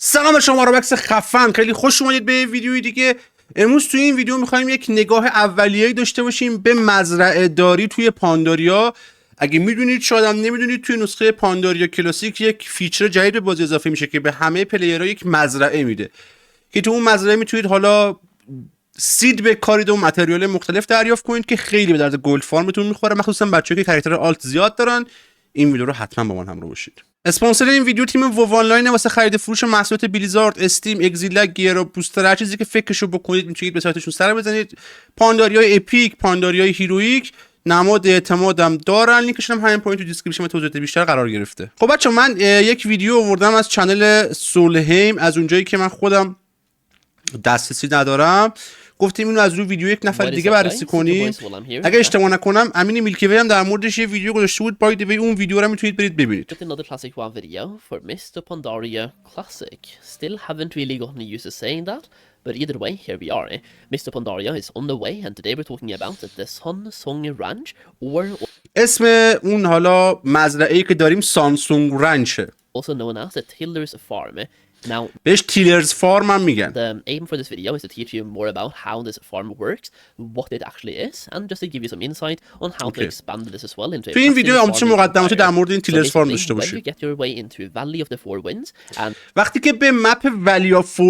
سلام شما رو بکس خفن، خیلی خوش اومدید به ویدیوی دیگه. امروز توی این ویدیو میخوایم یک نگاه اولیه‌ای داشته باشیم به مزرعه داری توی پانداریا. اگه میدونید شاید هم نمیدونید، توی نسخه پانداریا کلاسیک یک فیچر جدید به بازی اضافه میشه که به همه پلیرها یک مزرعه میده که تو اون مزرعه میتونید حالا سید بکارید و متریال مختلف دریافت کنید که خیلی به درد گلد فارمتون میخوره، مخصوصا بچه‌ها که کاراکتر آلت زیاد دارن. این ویدیو رو حتما با من همراه باشید. اسپانسر این ویدیو تیم وو آنلاین واسه خرید فروش محصولات بلیزارد، استریم، اگزیلا، گیرا، بوستر، هر چیزی که فکرشو بکنید میتونید به سایتشون سر بزنید. پانداریای اپیک، پانداریای هیرویک نماد اعتمادم دارن، لینکش هم همین پایین تو دیسکریپشن توضیحات بیشتر قرار گرفته. خب بچه‌ها، من یک ویدیو آوردم از کانال سولهیم، از اونجایی که من خودم دسترسی ندارم، گفتیم اینو از روی ویدیو یک نفر دیگه بررسی کنیم. اگه اشتباه نکنم امین میلکیوی هم در موردش یه ویدیو گذاشته بود. باید اون ویدیو رو میتونید برید ببینید. Another classic one video for Mr. Pandaria Classic. Still haven't really gotten used to saying that, but either way, here we are. Mr. Pandaria is on the way, and today we're talking about the Sony Ranch, or اسم اون حالا مزرعه‌ای که داریم سامسونگ رنچه، also known as the Tiller's Farm. Now, بهش تیلرز فارم هم میگن. the aim for this video is to teach you more about how this farm works, what it actually is, and just to give you some insight on how to expand this as well into تو این ویدیو آموزش مقدماتی در مورد این تیلرز فارم داشته باشیم. When you get your way into Valley of the Four Winds and وقتی که به مپ ولی آف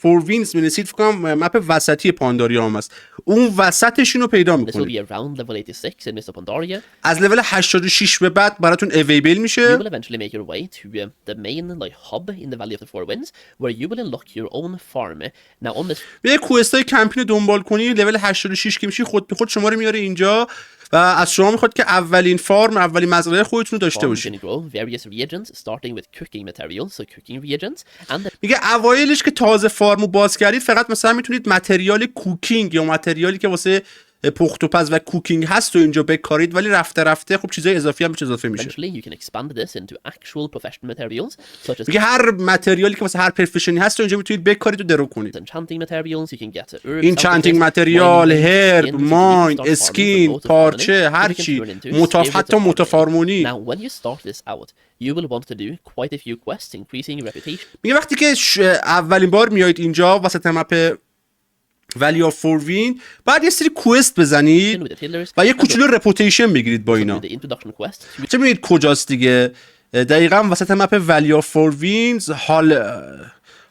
فور وینز میرسید، فکر کنم مپ وسطی پانداریا هم است، اون وسطشون رو پیدا this will میکنید. be around level 86 in Mr. Pandaria. از لول 86 به بعد براتون اویلیبل You میشه. will eventually make your way to the main hub in the Valley of the Four Winds, where you will unlock your own farm. Now on this به کوستای کمپین دنبال کنی، لول 86 که میشی خود به خود شما رو میاره اینجا و از شما میخواد که اولین فارم، اولین مزرعه خودتون رو داشته farm, you're باشید. going to grow various reagents, starting with cooking materials, so cooking reagents, and the میگه اوایلش که تازه فارمو باز کردید فقط مثلا میتونید متریال کوکینگ یا متریالی که واسه پخت و پز و کوکینگ هست و اینجا بکارید، ولی رفته رفته خب چیزای اضافی هم بهش اضافه میشه. eventually you can expand this into actual professional materials, such as میگه هر متریالی که واسه هر پروفشنی هست اینجا میتونید بکارید و درو کنید. enchanting materials. You can get herbs, این چانتینگ alchemists, متریال، mining, هرب، skins, you can even ماین، start farming اسکین، for both پارچه، farming, هر you can چی، turn into متاف، favorites حتی of farming. متفارمونی. Now when you start this out, you will want to do quite a few quests, increasing your reputation. میگه وقتی که اولین بار میایید اینجا وسط مپ ولی آف فور وین، بعد یه سری کوست بزنید With the Tillers, و یه and کوچولو رپوتیشن بگیرید با do اینا. the introduction quest. چه می‌بینید کجاست دیگه؟ دقیقاً وسط مپ ولی آف فور وینز،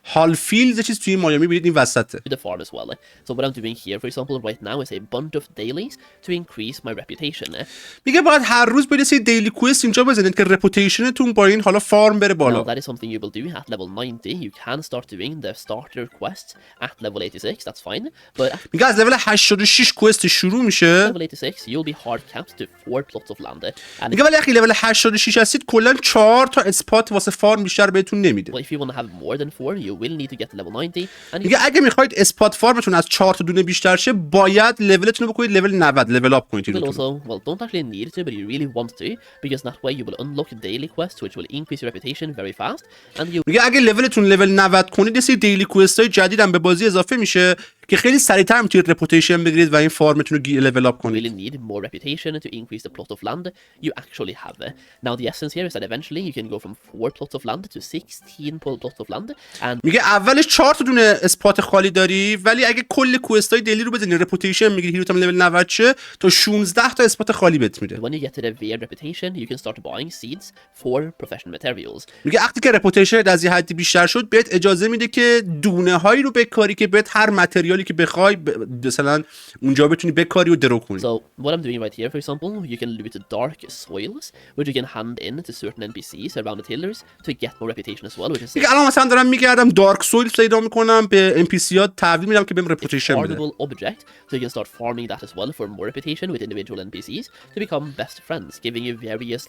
هال فیلد، یه چیز توی مایا می‌بینید این وسطه. To the farm as well. So what I'm doing here, for example, right now is a bunch of dailies to increase my reputation. میگه باید هر روز برید سری دیلی کوست اینجا بزنید که رپوتیشنتون با این حالا فارم بره Now بالا. that is something you will do at level 90. You can start doing the starter quests at level 86. That's fine. But at میگه از لول 86 کوست شروع میشه. level 86, you'll be hard capped to 4 plots of land. And میگه ولی وقتی لول 86 هستید کلا 4 تا اسپات واسه فارم بیشتر بهتون نمیده. well, if you want to have more than 4, you will need to get to level 90. And you میگه اگه میخواید اسپات فارمتون از 4 تا دونه بیشتر شه، باید لولتون رو بکنید لول 90، levels up کنید will اینو. also, well, don't actually need to, but you really want to, because that way you will unlock daily quests, which will increase your reputation very fast. And you میگه اگه لولتون لول 90 کنید، یه سری دیلی کوستای جدید هم به بازی اضافه میشه که خیلی سریعتر میتونید رپوتیشن بگیرید و این فارمتون رو لول اپ کنید. really need more reputation to increase the plot of land you actually have. Now the essence here is that eventually you can go from 4 plots of land to 16 plots of land, and میگه اولش 4 تا دونه اسپات خالی داری، ولی اگه کل کوستای دیلی رو بزنی رپوتیشن میگیری، هیروت هم لول 90 شه، تا 16 تا اسپات خالی بهت میده. when you get to the weird reputation, you can start buying seeds for professional materials. میگه وقتی که رپوتیشن از یه حدی بیشتر شد، بهت اجازه میده که دونه هایی رو بکاری که بهت هر متریالی که بخوای مثلا اونجا بتونی بکاری و درو کنی. So what I'm doing right here, for example, you can loot dark soils, which you can hand in to certain NPCs around the tillers to get more reputation as well, which is میگه الان مثلا دارم میگردم دارک سویل پیدا میکنم، به ام پی سی ها تحویل میدم که بهم رپوتیشن بده. farmable object, so you can start farming that as well for more reputation with individual NPCs to become best friends, giving you various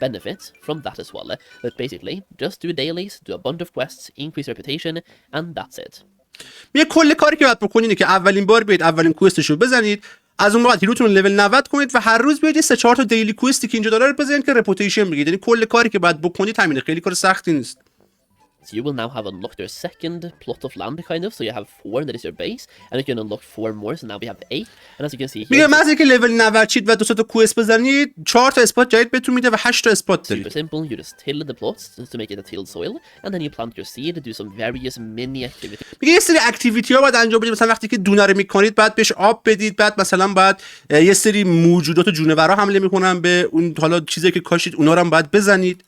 benefits from that as well. But basically, just do dailies, do a bunch of quests, increase reputation, and that's it. میگه کل کاری که باید بکنید اینه که اولین بار بیاید اولین کوستشو بزنید، از اون بعد هیروتون لول 90 کنید و هر روز بیاید 3-4 تا دیلی کوستی که اینجا داره رو بزنید که رپوتیشن بگیرید. یعنی کل کاری که باید بکنید همینه، خیلی کار سختی نیست. you will now have unlocked your second plot of land, kind of. So you have 4, that is your base, and you can unlock 4 more. So now we have 8, and as you can see here, میگه مثلا که لول 90 چید و 2 تا کوست بزنید 4 تا اسپات جدید بهتون میده و 8 تا اسپات دارید. super simple. You just till the plots to make it a tilled soil, and then you plant your seed, do some various mini activities. میگه یه سری اکتیویتی ها باید انجام بدید. مثلا وقتی که دونه رو میکنید بعد بهش آب بدید، بعد مثلا باید یه سری موجودات و جونورا حمله میکنن به اون حالا چیزی که کاشتید، اونا رو هم باید بزنید.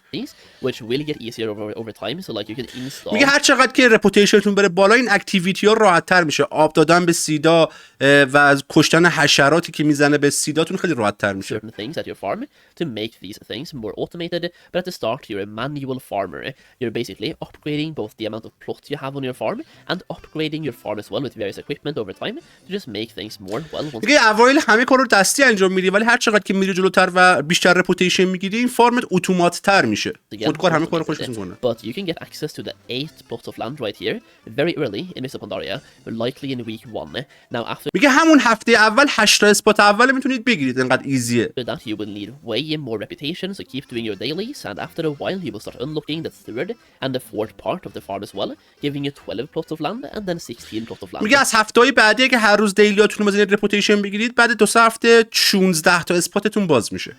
Which will get easier over time, so like you can install. میگه هر چقدر که رپوتیشنتون بره بالا این اکتیویتی ها راحت تر میشه. آب دادن به سیدا و از کشتن حشراتی که میزنه به سیداتون خیلی راحت تر میشه. Certain things at your farm to make these things more automated, but at the start you're a manual farmer. You're basically upgrading both the amount of plots you have on your farm and upgrading your farm as well with various equipment over time to just make things more well. میگه اوایل همه کار رو دستی انجام میدی، ولی هر چقدر که میری جلوتر و بیشتر رپوتیشن میگیری این فارمت اتومات تر میشه. خودکار همه کارو خودش میکنه. But you can get access to the 8 plots of land right here very early in Mr. Pandaria, likely in week 1. Now after میگه همون هفته اول 8 تا اسپات اول میتونید بگیرید، انقدر ایزیه. that you will need way more reputation, so keep doing your dailies, and after a while you will start unlocking the 3rd and the 4th part of the farm as well, giving you 12 plots of land and then 16 plots of land. میگه از هفته‌های بعدی که هر روز دیلیاتون رو بزنید رپوتیشن بگیرید، بعد 2 هفته 16 تا اسپاتتون باز میشه.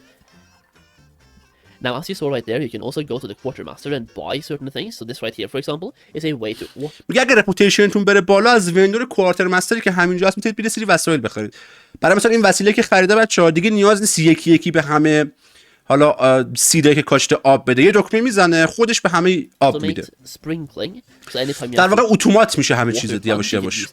Now, as you saw right there, you can also go to the quartermaster and buy certain things. So this right here, for example, is a way to... میگه اگه رپوتیشنتون بره بالا از وندور کوارتر مستری که همینجا هست میتونید سری وسایل بخرید. برای مثلا این وسیله که خریده بچه‌ها دیگه نیاز نیست یکی یکی به همه حالا سیده که کاشته آب بده، یه دکمه میزنه خودش به همه آب میده. در واقع اتومات میشه همه چیز یواش یواش.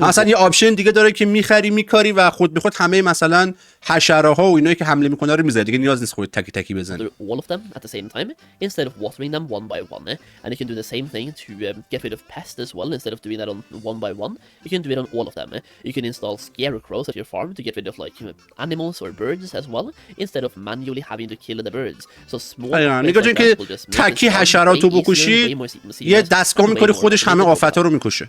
مثلا یه آپشن دیگه داره که میخری میکاری و خود به خود همه مثلا حشراها و اینایی که حمله میکنه رو میزنه، دیگه نیاز نیست خودت تکی تکی بزنی. All of them at the same time instead of watering them one by one, and you can do the same thing to get rid of pests as well. Instead of doing that on one by one, you can do it on all of them. You can install scarecrows at your farm to get rid of like animals or birds as well, instead of manually having to kill the birds. So small میگه که تکی حشراتو بکشی یه دستگاه میکنی خودش همه آفتا رو میکشه.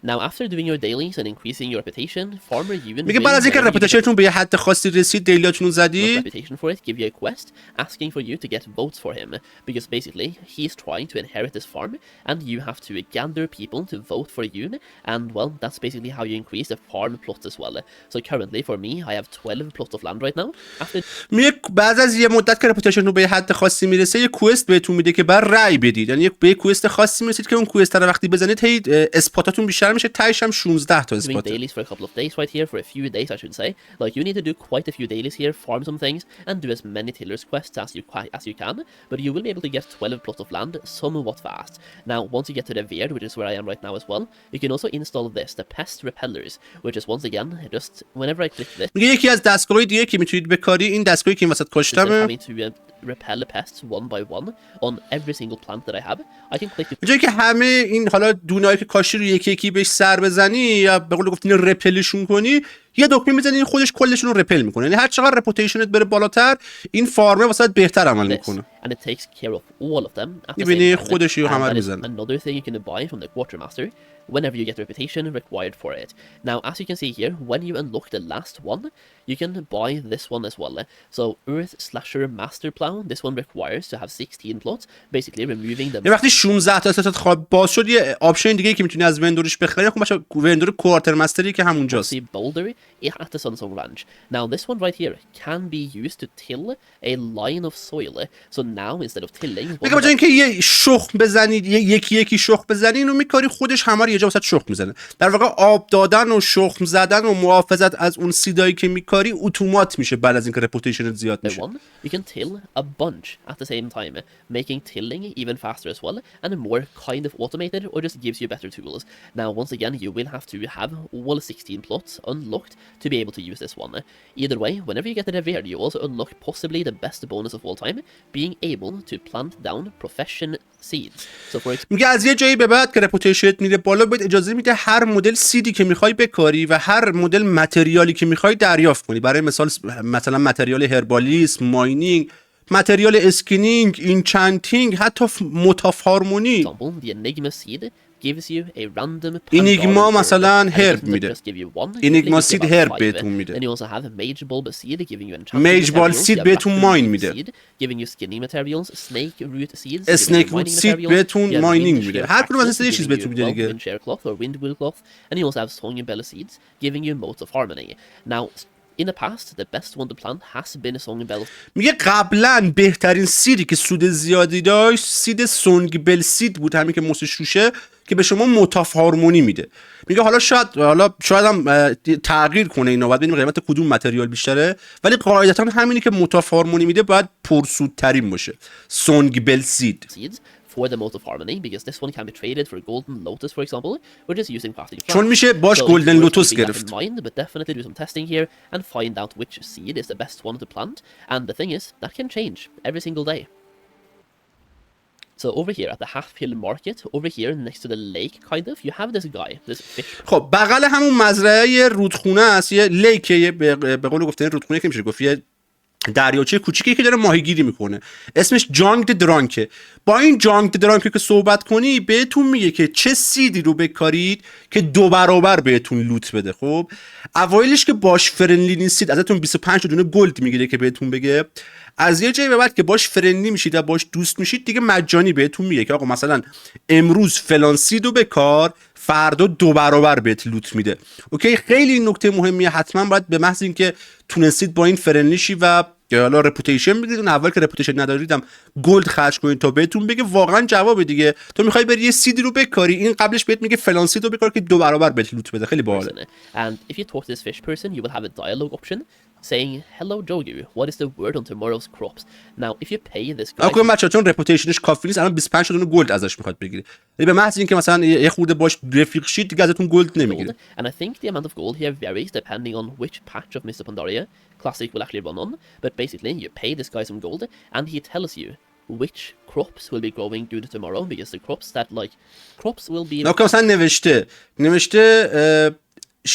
Now after doing your dailies and increasing your reputation, farmer you میگه بعد از اینکه رپوتیشنتون به یه حد خاصی رسید، دیلیاتون رو زدی، reputation for it, give you a quest asking for you to get votes for him, because basically he's trying to inherit this farm and you have to gather people to vote for you, and well that's basically how you increase the farm plots as well. So currently for me I have 12 plots of land right now. After میگه بعد از یه مدت که رپوتیشنتون به یه حد خاصی میرسه یه کوست بهتون میده که بر رأی بدید، یعنی به یه کوست خاصی میرسید که اون کوست رو وقتی بزنید هی اسپاتاتون بیشتر میشه، تهش هم 16 تا اسپات. Doing dailies for a couple of days right here, for a few days I should say. Like you need to do quite a few dailies here, farm some things, and do as many tillers quests as you can. But you will be able to get 12 plots of land somewhat fast. Now, once you get to the Weird, which is where I am right now as well, you can also install this, the pest repellers, which is once again just whenever I click this. میگه یکی از دستگاه‌های دیگه که میتونید بکاری این دستگاهی که این وسط کاشتمه. Repel the pests one by one on every single plant that I have. I can click the... جایی که همه این حالا دونه‌ای که کاشتی رو یکی یکی بهش سر بزنی یا به قول گفتین رپلشون کنی، یه دکمه میزنی خودش کلشون رو رپل میکنه. یعنی هر چقدر رپوتیشنت بره بالاتر این فارمه واسات بهتر عمل میکنه. And it takes care of all of them at the میبینی same time. خودش رو همه میزنه. Another thing you can buy from the quartermaster whenever you get reputation required for it. Now, as you can see here, when you unlock the last one, you can buy this one as well. So, Earth Slasher Master Plow, this one requires to have 16 plots, basically removing them. وقتی 16 تا اسپات خواب باز شد یه آپشن دیگه که میتونی از وندورش بخری، خب باشه وندور کوارتر مستری که همونجاست. See boulder at the Sunsong Ranch. Now, this one right here can be used to till a line of soil. So now instead of tilling, میگه بجای اینکه یه شخم بزنید یکی یکی شخم بزنی اینو میکاری خودش همه رو یه جا واسه شخم میزنه. در واقع آب دادن و شخم زدن و محافظت از اون سیدایی که میکاری اتومات میشه بعد از اینکه رپوتیشن زیاد میشه. You can till a bunch at the same time, making tilling even faster as well and more kind of automated, or just gives you better tools. Now once again you will have to have all 16 plots unlocked to be able to use this one. Either way, whenever you get the RAZER, you also unlock possibly the best bonus of all time, being able to plant down profession seeds. So for میگه از یه جایی به بعد که رپوتیشنت میره بالا بهت اجازه میده هر مدل سیدی که میخوای بکاری و هر مدل متریالی که میخوای دریافت کنی. برای مثلا متریال هربالیسم، ماینینگ، متریال اسکینینگ، اینچنتینگ، حتی متافارمونی. example, the Enigma seed gives you a random اینیگما Pandarian مثلا herb, and it هرب doesn't میده. just give you one, it اینیگما gives you سید about هرب five. بهتون میده. Then you also have a mage bulb seed giving you enchanting میج بال materials, سید you have بهتون raccoon ماین root میده. seed giving you skinny materials, snake root seeds giving اسنیک you روت mining سید materials, بهتون you have ماینینگ wind میده. shear هر کدوم از axes این چیز giving بهتون you, میده well, دیگه. wind shear cloth or wind wool cloth, and you also have songbird seeds giving you motes of harmony. Now, in the past, the best one to plant has been a songbird. میگه قبلا بهترین سیدی که سود زیادی داشت سید سونگبل سید بود، همین که موسش روشه، که به شما متاف هارمونی میده. میگه حالا شاید هم تغییر کنه اینا، باید ببینیم قیمت کدوم متریال بیشتره، ولی قاعدتا همینی که متاف هارمونی میده باید پرسودترین باشه. سونگبل سید Seeds for the mote of harmony, because this one can be traded for golden lotus, for example, or just using crafting چون flask. میشه باش So it's گلدن worth لوتوس keeping that in گرفت. mind, but definitely do some testing here and find out which seed is the best one to plant. And the thing is, that can change every single day. So over here at the Half Hill Market, over here next to the lake, kind of, you have this guy, this fish. خب بغل همون مزرعه رودخونه است، یه لیکه، به قول گفتن رودخونه که میشه گفت یه دریاچه کوچیکی که داره ماهیگیری میکنه، اسمش جانگ درانکه. با این جانگ درانکه که صحبت کنی بهتون میگه که چه سیدی رو بکارید که 2 برابر بهتون لوت بده. خب اوایلش که باش فرندلی نیستید ازتون 25 دونه گلد میگیره که بهتون بگه. از یه جایی به بعد که باش فرندلی میشید و باش دوست میشید دیگه مجانی بهتون میگه که آقا مثلا امروز فلان سیدو بکار، فردا 2 برابر بهت لوت میده. اوکی، خیلی نکته مهمیه. حتما باید به محض اینکه تونستید با این فرندلی شی و حالا رپوتیشن بگیرید، اون اول که رپوتیشن نداریدم گلد خرج کنید تا بهتون بگه واقعا جواب دیگه. تو میخوای بری یه سیدی رو بکاری، این قبلش بهت میگه فلان سید رو بکار که 2 برابر بهت لوت بده. خیلی باحاله. And if you talk to this fish person, you will have a dialogue option saying, "Hello Jogu, what is the word on tomorrow's crops?" Now, if you pay this guy, آقا بچه‌ها چون رپوتیشنش کافی نیست الان 25 دونه گلد ازش میخواد بگیره. یعنی به محض اینکه مثلا یه خورده باش رفیق شید دیگه ازتون گلد نمیگیره. and I think the amount of gold here varies depending on which patch of Mr. Pandaria Classic will actually run on. But basically, you pay this guy some gold, and he tells you which crops will be growing good tomorrow, because the crops will be. آقا مثلا نوشته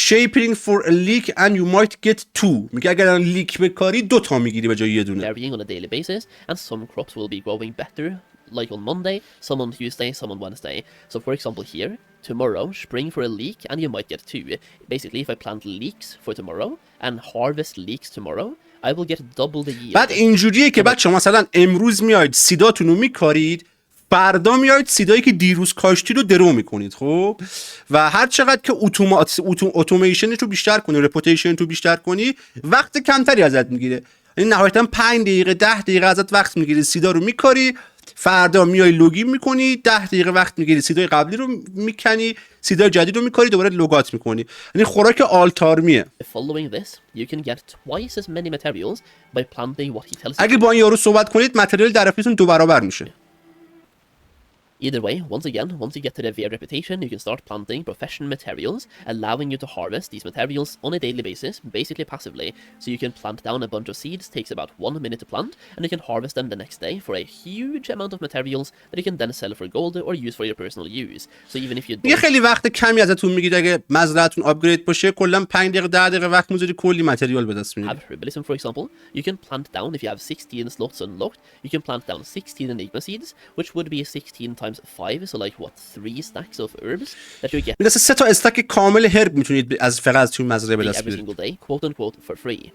shaping for a leak and you might get 2. میگه اگر الان لیک بکاری 2 تا میگیری به جای یه دونه. varying on a daily basis, and some crops will be growing better, like on Monday, some on Tuesday, some on Wednesday. So for example here, tomorrow, spring for a leek, and you might get 2. Basically, if I plant leeks for tomorrow and harvest leeks tomorrow, I will get double the yield. بعد اینجوریه که بچه مثلا امروز میاید سیداتون رو میکارید، فردا میاید سیدایی که دیروز کاشتی رو درو میکنید. خب و هر چقدر که اتوماسیونش رو بیشتر کنی، رپوتیشن رو بیشتر کنی، وقت کمتری ازت میگیره. یعنی نهایتا 5 دقیقه 10 دقیقه ازت وقت میگیری، سیدا رو میکاری، فردا میای لوگین میکنی، 10 دقیقه وقت میگیری سیدای قبلی رو میکنی، سیدای جدید رو میکاری، دوباره لوگات میکنی. یعنی خوراک آلتارمیه. Following this, you can get twice as many materials by planting what he tells you. اگه با این یارو صحبت کنید متریال در اختیارتون 2 برابر میشه. Either way, once you get to the VR reputation, you can start planting professional materials, allowing you to harvest these materials on a daily basis, basically passively. So you can plant down a bunch of seeds, takes about 1 minute to plant, and you can harvest them the next day for a huge amount of materials that you can then sell for gold or use for your personal use. So even if you یه don't خیلی وقت کمی ازتون میگید اگه مزرعتون آپگرید باشه کلا 5 دقیقه 10 دقیقه وقت میذاری کلی متریال به دست میاری. have herbalism, for example, you can plant down, if you have 16 slots unlocked, you can plant down 16 enigma seeds, which would be 16 times 5, so like what, 3 stacks of herbs that you get میگه 3 تا استک کامل هرب میتونید از فقط از توی مزرعه به دست every بیارید. single day, quote unquote, for free.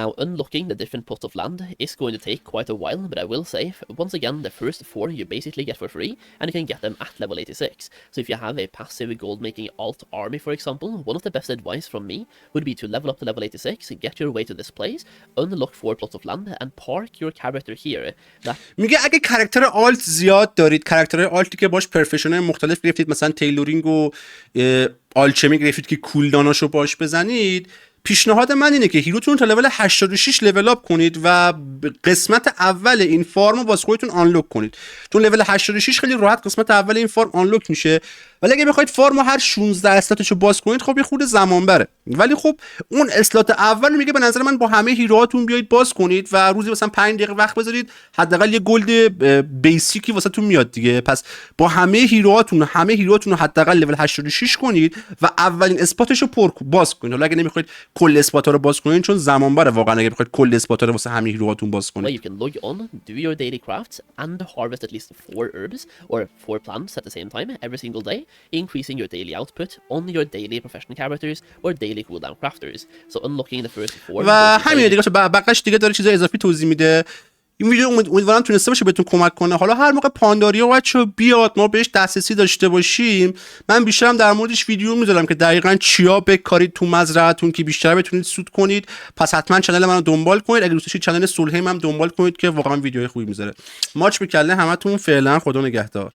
Now, unlocking the different plots of land is going to take quite a while, but I will say, once again, the first 4 you basically get for free, and you can get them at level 86. So if you have a passive gold-making alt army, for example, one of the best advice from me would be to level up to level 86, get your way to this place, unlock 4 plots of land, and park your character here. That میگه اگه کاراکتر آلت زیاد دارید، کاراکترهای آلتی که باش پرفشن‌های مختلف گرفتید، مثلا تیلورینگ و آلچمی گرفتید که کولداناشو باش بزنید، پیشنهاد من اینه که هیروتون تا لول 86 لول اپ کنید و قسمت اول این فارم رو واسه خودتون آنلوک کنید. چون لول 86 خیلی راحت قسمت اول این فارم آنلوک میشه، ولی اگه بخواید فارم رو هر 16 اسلاتشو باز کنید خب یه خورده زمان بره. ولی خب اون اسلات اول میگه به نظر من با همه هیروهاتون بیاید باز کنید و روزی مثلا 5 دقیقه وقت بذارید، حداقل یه گلد بیسیکی واسهتون میاد دیگه. پس با همه هیروهاتون رو حداقل لول 86 کنید و اولین اسپاتشو پر باز کنید. حالا اگه نمیخواید کل اسپات‌ها رو باز کنین، چون زمان بره واقعا اگه بخواید کل اسپات‌ها رو واسه همه هیروهاتون باز where کنید. you can log on, do your daily crafts, and harvest at least 4 herbs or 4 plants at the same time every single day, increasing your daily output on your daily professional characters or daily cooldown crafters. So unlocking the first 4. و همین دیگه بقیش دیگه داره چیزای اضافی توضیح میده. این ویدیو امیدوارم تونسته باشه بهتون کمک کنه. حالا هر موقع پانداریا بچه‌ها بیاد ما بهش دسترسی داشته باشیم، من بیشترم در موردش ویدیو میذارم که دقیقاً چیا بکارید تو مزرعه‌تون که بیشتر بتونید سود کنید. پس حتما کانال منو دنبال کنید. اگه دوست داشتید کانال صلحیم هم دنبال کنید که واقعا ویدیوهای خوبی میذاره. ماچ به کله همتون، فعلا خدا نگهدار.